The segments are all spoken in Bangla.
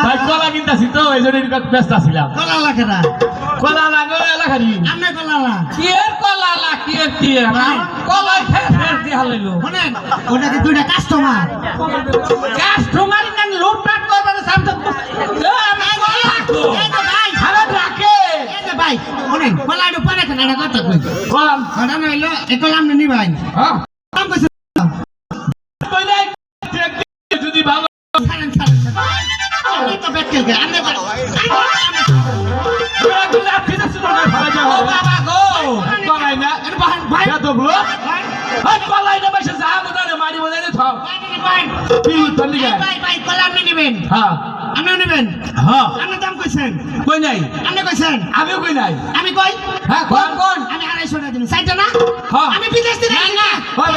ভাই কলা কিনতাছি তো এই জন্য ব্যস্ত ছিলাম। কলা লাখেরা কলা লাগো এলাকারি আমনে কলা লা কি এর কলা লা কি এর কি কলা ফের দিয়া হইলো শুনেন ওটা কি দুইটা কাস্টমার না লুটপাট করবে সামনে ভাই আরে রাখে এই যে ভাই শুনেন কলা একটু পরে কেন এটা কথা কই কলাম কথা নইলো এই কলা আমনে নি ভাই হ্যাঁ কাম কইছে কইলে যদি ভালো ছাড়েন ছাড়েন আমি তো বেট খেলকে আমনে বাবা গো কলাই না ভাই তো বলো ভাই কলাই না বসে যা মনে মারি বলে থাও কি তন্দি গায় ভাই ভাই কলা আমনে নিবেন হ্যাঁ আমনে নিবেন হ্যাঁ আমনে দাম কইছেন কই নাই আমনে কইছেন আমিও কই নাই আমি কই হ্যাঁ কোন কোন আমি 250 টাকা দিন সাইটা না হ্যাঁ আমি বিদেশ থেকে না ওই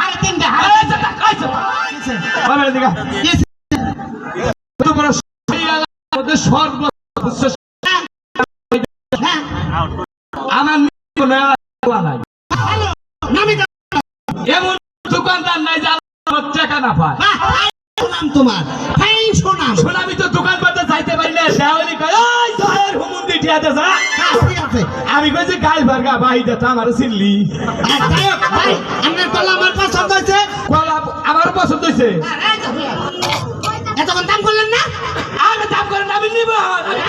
আরে তিনটা আরে চাটা কইছো ওই দিগা তো বড় ওদের সর্বোচ্চ হ্যাঁ আমার কোনো নাই নামি এমন দোকানদার নাই যে টাকা না পায় শোনাম তোমার ফাইন শোনাম আমি তো দোকান পাতে যাইতে পারি না দেওয়ালি কয় ওই জয়ের হুমুন্দি ঠিয়াতে যা ঠিক আছে আমি কইছি গাল ভার্গা বাইদা তো আমার সিল্লি ভাই আমার কলা আমার পছন্দ হয়েছে কলা আমার পছন্দ হইছে এতক্ষণ দাম করলেন না আমি দাম করেন আমি নিব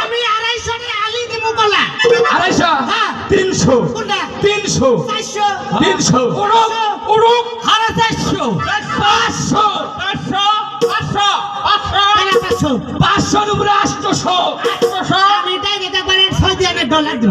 আমি 250 টাকা আলি দিব কলা 250 হ্যাঁ 300 কোনটা 300 400 300 উড়ুক উড়ুক 450 500 500 500 500 উপরে 800 আমি ডাইরেক্ট একবারে $6 দিব